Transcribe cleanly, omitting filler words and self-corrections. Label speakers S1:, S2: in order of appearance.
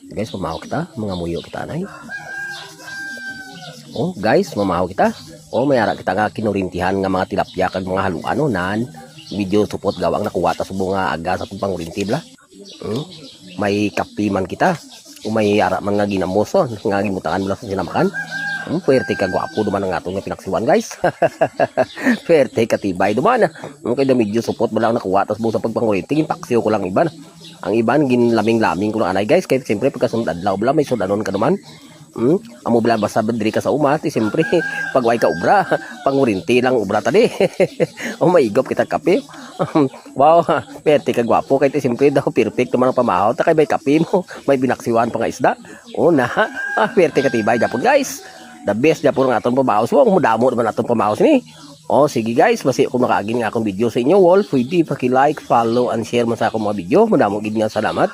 S1: Guys, mamahaw kita, mga muyo kita nay. Oh, guys, mamahaw kita. Oh, mayara kita nga kinurintihan nga mga tilapia kag mga haluan no nan. Video support gawang nakuha ta subo nga aga sa pangrinti bla. May kapi man kita. O may ara man nga ginamoson, nga gimutangan bla sa sinamakan. Puwerte ka gwapo duman ang atong nga pinaksiwan guys. Puwerte ka tibay duman. Kay da medyo support bala nakuha ta subo sa pagpangurinti, paksiw ko lang iban. Ang iban ginlaming-laming ko na anay guys, kay siyempre pagkasunod adlaw bala may sudanon ka duman. Amo bala basta diri ka sa umat, siyempre pag way ka ubra, pangurinti lang ubra tadi. O maigop kita kape. Wow, perte ka gwapo kay siyempre daw perfect man ang pamahaw ta kay may kape mo, may binaksiwan pa nga isda. O na, perte ka tibay japon guys. The best japon ang atong pamahaw. So mo damo naman atong pamahaw ni. Oh, sige guys, basi kung nakaagin nga akong video sa inyo, wall, pwede paki-like, follow, and share mo sa akong mga video. Madamo gid nga salamat.